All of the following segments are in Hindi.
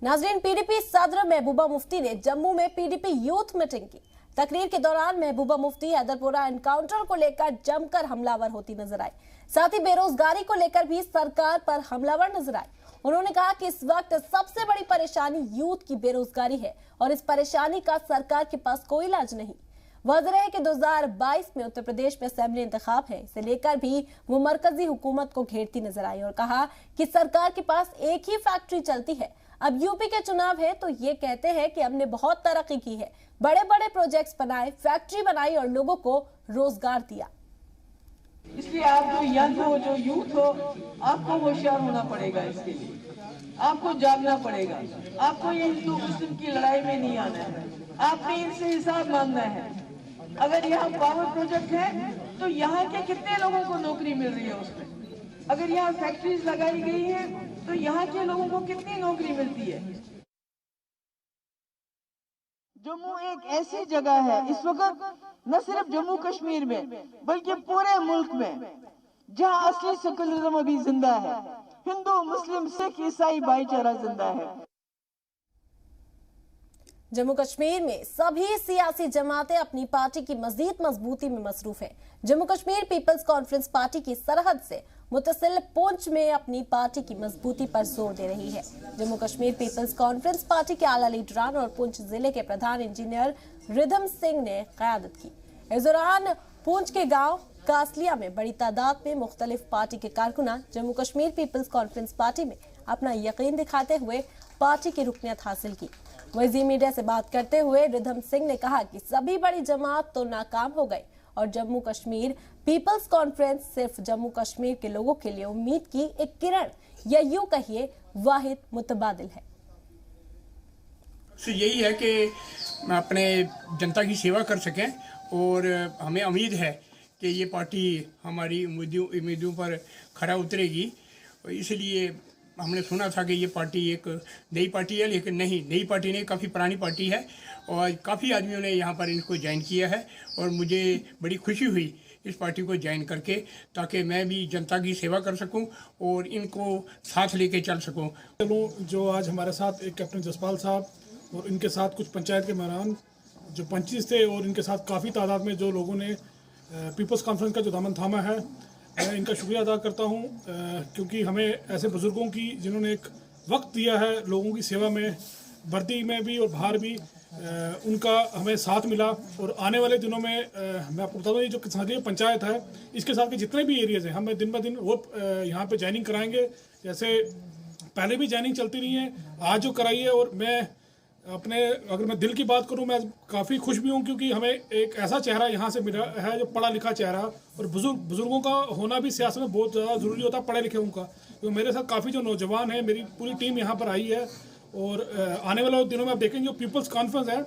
नाजरीन, पीडीपी सदर महबूबा मुफ्ती ने जम्मू में पीडीपी यूथ मीटिंग की। तकरीर के दौरान महबूबा मुफ्ती हैदरपुरा एनकाउंटर को लेकर जमकर हमलावर होती नजर आई। साथ ही बेरोजगारी को लेकर भी सरकार पर हमलावर नजर आए। उन्होंने कहा कि इस वक्त सबसे बड़ी परेशानी यूथ की बेरोजगारी है और इस परेशानी का सरकार के पास कोई इलाज नहीं। वाज़ेह है कि 2022 में उत्तर प्रदेश में असेंबली इंतखाब है, इसे लेकर भी वो मरकजी हुकूमत को घेरती नजर आई और कहा कि सरकार के पास एक ही फैक्ट्री चलती है। अब यूपी के चुनाव है तो ये कहते हैं कि हमने बहुत तरक्की की है, बड़े बड़े प्रोजेक्ट्स बनाए, फैक्ट्री बनाई और लोगों को रोजगार दिया। इसलिए आप जो यंग हो, जो यूथ हो, आपको होशियार होना पड़ेगा। इसके लिए आपको जागना पड़ेगा। आपको ये हिंदू मुस्लिम की लड़ाई में नहीं आना है। आपने इनसे हिसाब मांगना है। अगर यहाँ पावर प्रोजेक्ट है तो यहाँ के कितने लोगों को नौकरी मिल रही है उसमें। अगर यहाँ फैक्ट्रीज लगाई गई है तो यहाँ के लोगों को कितनी नौकरी मिलती है। जम्मू एक ऐसी जगह है इस वक्त, न सिर्फ जम्मू कश्मीर में बल्कि पूरे मुल्क में, जहां असली सेकुलरिज्म अभी जिंदा है। हिंदू मुस्लिम सिख ईसाई भाईचारा जिंदा है। जम्मू कश्मीर में सभी सियासी जमातें अपनी पार्टी की मजीद मजबूती में मसरूफ है। Jammu Kashmir peoples conference party की सरहद से मुतसिल पुंछ में अपनी पार्टी की मजबूती पर जोर दे रही है। Jammu Kashmir peoples conference party के आला लीडरान और पुंछ जिले के प्रधान इंजीनियर रिधम सिंह ने क़यादत की। इस दौरान पुंछ के गांव कासलिया में बड़ी तादाद में मुख्तलिफ पार्टी के कारकुनान Jammu Kashmir peoples conference party में अपना यकीन दिखाते हुए पार्टी की रुकनियत हासिल की। वही मीडिया से बात करते हुए रिधम सिंह ने कहा कि सभी बड़ी जमात तो नाकाम हो गई और जम्मू कश्मीर पीपल्स कॉन्फ्रेंस सिर्फ जम्मू कश्मीर के लोगों के लिए उम्मीद की एक किरण या यूं कहिए वाहिद मुतबादिल है। यही है कि अपने जनता की सेवा कर सकें और हमें उम्मीद है कि ये पार्टी हमारी उम्मीदों पर खरा उतरेगी। इसलिए हमने सुना था कि ये पार्टी एक नई पार्टी है, लेकिन नहीं, नई पार्टी नहीं, काफ़ी पुरानी पार्टी है और काफ़ी आदमियों ने यहाँ पर इनको ज्वाइन किया है और मुझे बड़ी खुशी हुई इस पार्टी को ज्वाइन करके, ताकि मैं भी जनता की सेवा कर सकूं और इनको साथ लेके चल सकूं। जो आज हमारे साथ एक कैप्टन जसपाल साहब और इनके साथ कुछ पंचायत के मेहमान जो पंचीस थे और इनके साथ काफ़ी तादाद में जो लोगों ने पीपल्स कॉन्फ्रेंस का जो दामन थामा है, मैं इनका शुक्रिया अदा करता हूं, क्योंकि हमें ऐसे बुज़ुर्गों की जिन्होंने एक वक्त दिया है लोगों की सेवा में, वर्दी में भी और बाहर भी, उनका हमें साथ मिला। और आने वाले दिनों में मैं आपको बता दूं, ये जो किसानी पंचायत है इसके साथ के जितने भी एरियाज़ हैं हमें दिन ब दिन वो यहाँ पे ज्वाइनिंग कराएंगे। जैसे पहले भी ज्वाइनिंग चलती रही है, आज जो कराई है। और मैं अपने अगर मैं दिल की बात करूं, मैं काफ़ी खुश भी हूं क्योंकि हमें एक ऐसा चेहरा यहां से मिला है जो पढ़ा लिखा चेहरा, और बुजुर्गों का होना भी सियासत में बहुत ज़्यादा ज़रूरी होता है, पढ़े लिखे उनका। तो मेरे साथ काफ़ी जो नौजवान हैं, मेरी पूरी टीम यहां पर आई है और आने वाले दिनों में आप देखेंगे जो पीपल्स कॉन्फ्रेंस है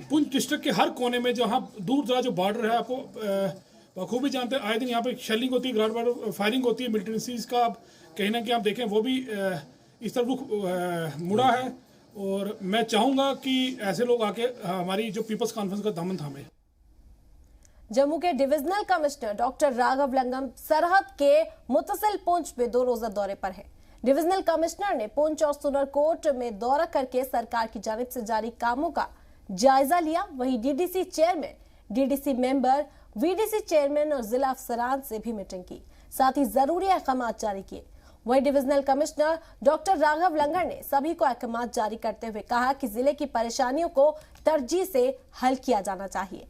पुंछ डिस्ट्रिक्ट के हर कोने में, जहाँ दूर दराज जो बॉर्डर है, आपको खूबी जानते हैं, आए दिन यहाँ पर शेलिंग होती है, ग्राउंड फायरिंग होती है मिलिटेंसीज का। आप कहीं ना कहीं आप देखें वो भी इस तरफ रुख मुड़ा है और मैं चाहूंगा कि ऐसे लोग आके हमारी जो पीपल्स कॉन्फ्रेंस का दामन थामे। जम्मू के डिविजनल कमिश्नर डॉक्टर राघव लंगम सरहद के मुतसिल पुंछ में 2 रोजा दौरे पर है। डिविजनल कमिश्नर ने पुंछ और सुनरकोट में दौरा करके सरकार की जानिब से जारी कामों का जायजा लिया। वहीं DDC chairman, DDC member, VDC chairman और जिला अफसरान से भी मीटिंग की, साथ ही जरूरी अहकाम जारी किए। वहीं डिविजनल कमिश्नर डॉक्टर राघव लंगर ने सभी को अहकाम जारी करते हुए कहा कि जिले की परेशानियों को तरजीह से हल किया जाना चाहिए।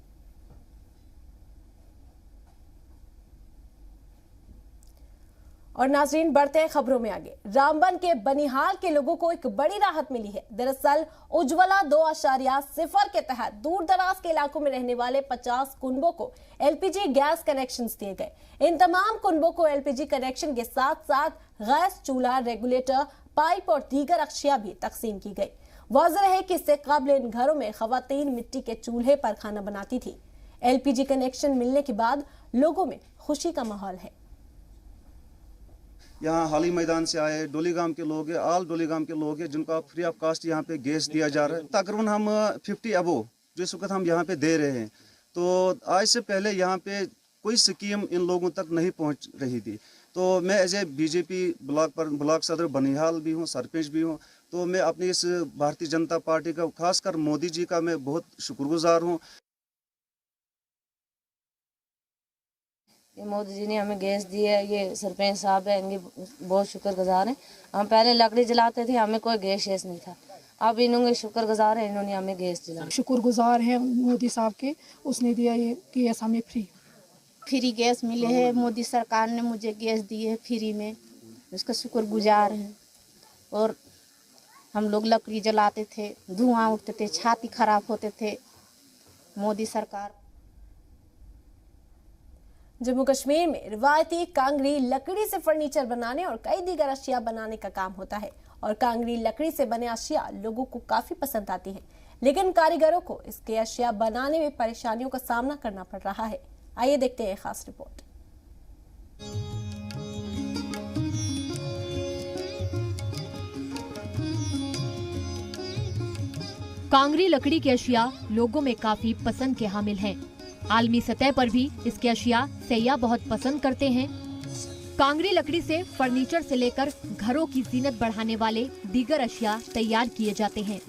और नाजरीन, बढ़ते हैं खबरों में आगे। रामबन के बनिहाल के लोगों को एक बड़ी राहत मिली है। दरअसल उज्ज्वला 2.0 के तहत दूर दराज के इलाकों में रहने वाले 50 कुनबों को एलपीजी गैस कनेक्शंस दिए गए। इन तमाम कुनबों को एलपीजी कनेक्शन के साथ साथ गैस चूल्हा, रेगुलेटर, पाइप और दीगर अशिया भी तकसीम की गई। वाज़ेह है कि इससे कबल इन घरों में खवातीन मिट्टी के चूल्हे पर खाना बनाती थी। एलपीजी कनेक्शन मिलने के बाद लोगों में खुशी का माहौल है। यहाँ हाली मैदान से आए डोलीगाम के लोग हैं, आल डोलीगाम के लोग हैं, जिनको फ्री ऑफ कास्ट यहाँ पे गैस दिया जा रहा है। तकरीबन हम 50 अबो जो इस वक्त हम यहाँ पे दे रहे हैं। तो आज से पहले यहाँ पे कोई स्कीम इन लोगों तक नहीं पहुँच रही थी। तो मैं एज ए बीजेपी ब्लॉक सदर बनिहाल भी हूँ, सरपंच भी हूँ, तो मैं अपनी इस भारतीय जनता पार्टी का, खासकर मोदी जी का मैं बहुत शुक्रगुजार हूँ। ये मोदी जी ने हमें गैस दी है, ये सरपंच साहब है, इनके बहुत शुक्रगुजार हैं। हम पहले लकड़ी जलाते थे, हमें कोई गैस नहीं था, अब इन्होंने शुक्रगुजार है, इन्होंने हमें गैस दिलाया। शुक्रगुजार है मोदी साहब के, उसने दिया ये गैस हमें फ्री गैस मिले है। मोदी सरकार ने मुझे गैस दी है फ्री में, उसका शुक्रगुजार है। और हम लोग लकड़ी जलाते थे, धुआं उठते थे, छाती खराब होते थे। मोदी सरकार। जम्मू कश्मीर में रिवायती कांगड़ी लकड़ी से फर्नीचर बनाने और कई दीगर अशिया बनाने का काम होता है और कांगड़ी लकड़ी से बने अशिया लोगों को काफी पसंद आती है, लेकिन कारीगरों को इसके अशिया बनाने में परेशानियों का सामना करना पड़ रहा है। आइए देखते हैं खास रिपोर्ट। कांगड़ी लकड़ी के अशिया लोगों में काफी पसंद के हामिल हैं। आलमी सतह पर भी इसके अशिया सयाह बहुत पसंद करते हैं। कांगड़ी लकड़ी से फर्नीचर से लेकर घरों की जीनत बढ़ाने वाले दीगर अशिया तैयार किए जाते हैं।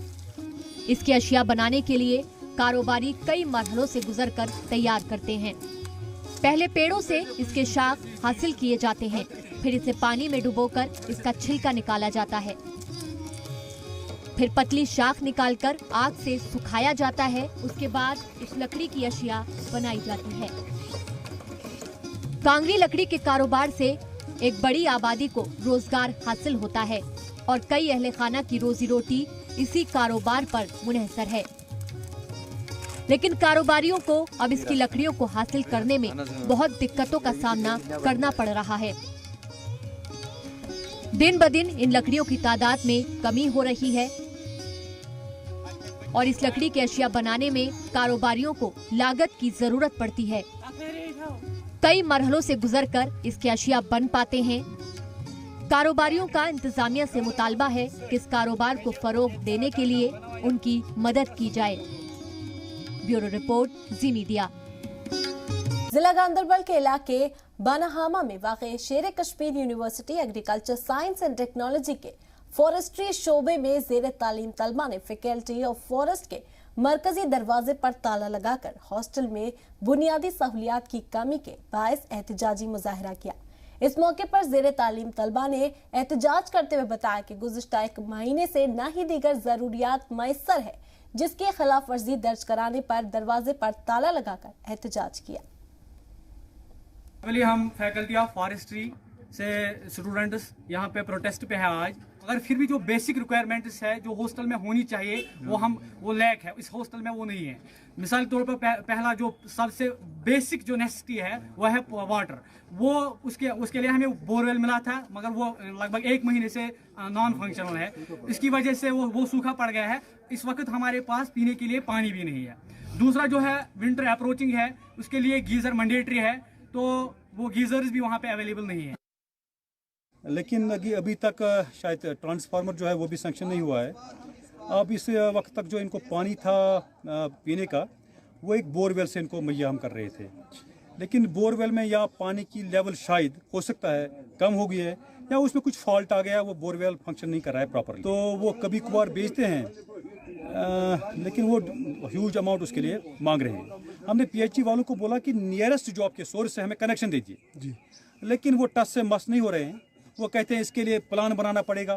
इसके अशिया बनाने के लिए कारोबारी कई मरहलों से गुजरकर तैयार करते हैं। पहले पेड़ों से इसके शाख हासिल किए जाते हैं, फिर इसे पानी में डुबोकर इसका छिलका निकाला जाता है, फिर पतली शाख निकालकर आग से सुखाया जाता है। उसके बाद इस लकड़ी की अशिया बनाई जाती है। कांगड़ी लकड़ी के कारोबार से एक बड़ी आबादी को रोजगार हासिल होता है और कई अहले खाना की रोजी रोटी इसी कारोबार पर मुनहसर है। लेकिन कारोबारियों को अब इसकी लकड़ियों को हासिल करने में बहुत दिक्कतों का सामना करना पड़ रहा है। दिन ब दिन इन लकड़ियों की तादाद में कमी हो रही है और इस लकड़ी के अशिया बनाने में कारोबारियों को लागत की जरूरत पड़ती है। कई मरहलों से गुजरकर इसके अशिया बन पाते हैं। कारोबारियों का इंतजामिया से मुतालबा है कि इस कारोबार को फरोग देने के लिए उनकी मदद की जाए। ब्यूरो रिपोर्ट, जी मीडिया। जिला गांधरबल के इलाके बानाहामा में वाक़ शेर Kashmir university agriculture science and technology के फॉरेस्ट्री शोबे में जेर तालीम तलबा ने फैकल्टी ऑफ फॉरेस्ट के मरकजी दरवाजे पर ताला लगाकर हॉस्टल में बुनियादी सहूलियात की कमी के बायस एहतजाजी मुजाहरा किया। इस मौके पर जेर तालीम तलबा ने एहतजाज करते हुए बताया कि गुज़िश्ता एक महीने से न ही दीगर जरूरियात मैसर है, जिसकी खिलाफ वर्जी दर्ज कराने पर दरवाजे पर ताला लगाकर एहतजाज किया। हम फैकल्टी ऑफ फॉरेस्ट्री से स्टूडेंट्स यहाँ पे प्रोटेस्ट पे है आज। अगर फिर भी जो बेसिक रिक्वायरमेंट्स है जो हॉस्टल में होनी चाहिए वो लैक है, इस हॉस्टल में वो नहीं है। मिसाल के तौर पर पहला जो सबसे बेसिक जो नेसेसिटी है वो है वाटर। वो उसके लिए हमें बोरवेल मिला था, मगर वो लगभग 1 महीने से नॉन फंक्शनल है। इसकी वजह से वो सूखा पड़ गया है। इस वक्त हमारे पास पीने के लिए पानी भी नहीं है। दूसरा जो है विंटर अप्रोचिंग है, उसके लिए गीजर मैंडेटरी है, तो वो गीजर्स भी वहाँ पे अवेलेबल नहीं है। लेकिन अभी तक शायद ट्रांसफार्मर जो है वो भी सैंक्शन नहीं हुआ है। अब इस वक्त तक जो इनको पानी था पीने का, वो एक बोरवेल से इनको मुहैया हम कर रहे थे। लेकिन बोरवेल में या पानी की लेवल शायद हो सकता है कम हो गई है या उसमें कुछ फॉल्ट आ गया, वो बोरवेल फंक्शन नहीं कर रहा है प्रॉपरली, तो वो कभी कभार बेचते हैं, लेकिन वो ह्यूज अमाउंट उसके लिए मांग रहे हैं। हमने पीएचई वालों को बोला कि नियरेस्ट जॉब के सोर्स से हमें कनेक्शन दीजिए जी, लेकिन वो टच से मस नहीं हो रहे हैं। वो कहते हैं इसके लिए प्लान बनाना पड़ेगा।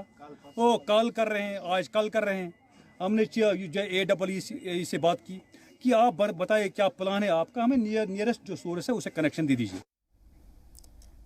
वो कल कर रहे हैं, आज कल कर रहे हैं। हमने AEE से बात की कि आप बताइए क्या प्लान है आपका, हमें नियरेस्ट जो सोर्स है उसे कनेक्शन दे दीजिए।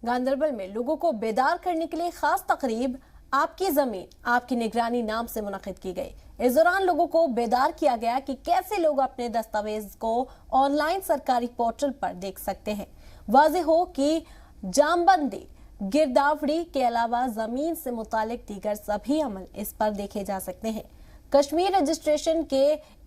गांधरबल में लोगों को बेदार करने के लिए खास तकरीब आपकी जमीन आपकी निगरानी नाम से मुनक़िद की गई। इस दौरान लोगों को बेदार किया गया कि कैसे लोग अपने दस्तावेज को ऑनलाइन सरकारी पोर्टल पर देख सकते हैं। वाज़ेह हो कि जामबंदी, गिरदावड़ी के अलावा जमीन से मुतालिक दीगर सभी अमल इस पर देखे जा सकते हैं। कश्मीर रजिस्ट्रेशन के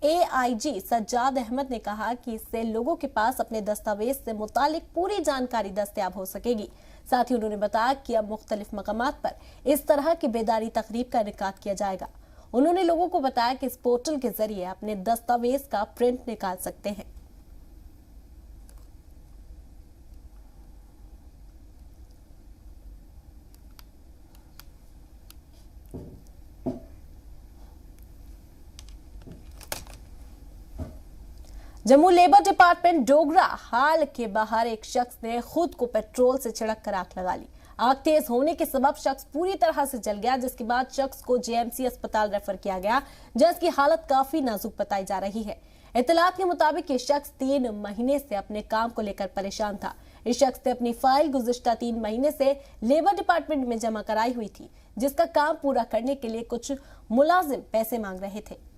AIG सज्जाद अहमद ने कहा कि इससे लोगों के पास अपने दस्तावेज से मुतालिक पूरी जानकारी दस्तयाब हो सकेगी। साथ ही उन्होंने बताया कि अब मुख्तलिफ मकामात पर इस तरह की बेदारी तकरीब का इनेकाद किया जाएगा। उन्होंने लोगों को बताया कि इस पोर्टल के जरिए अपने दस्तावेज का प्रिंट निकाल सकते हैं। जम्मू लेबर डिपार्टमेंट डोगरा हाल के बाहर एक शख्स ने खुद को पेट्रोल से छिड़क कर आग लगा ली। आग तेज होने के सबब शख्स पूरी तरह से जल गया, जिसके बाद शख्स को जेएमसी अस्पताल रेफर किया गया, जिसकी हालत काफी नाजुक बताई जा रही है। इत्तलात के मुताबिक ये शख्स 3 महीने से अपने काम को लेकर परेशान था। इस शख्स ने अपनी फाइल गुज़िश्ता 3 महीने से लेबर डिपार्टमेंट में जमा कराई हुई थी, जिसका काम पूरा करने के लिए कुछ मुलाजिम पैसे मांग रहे थे।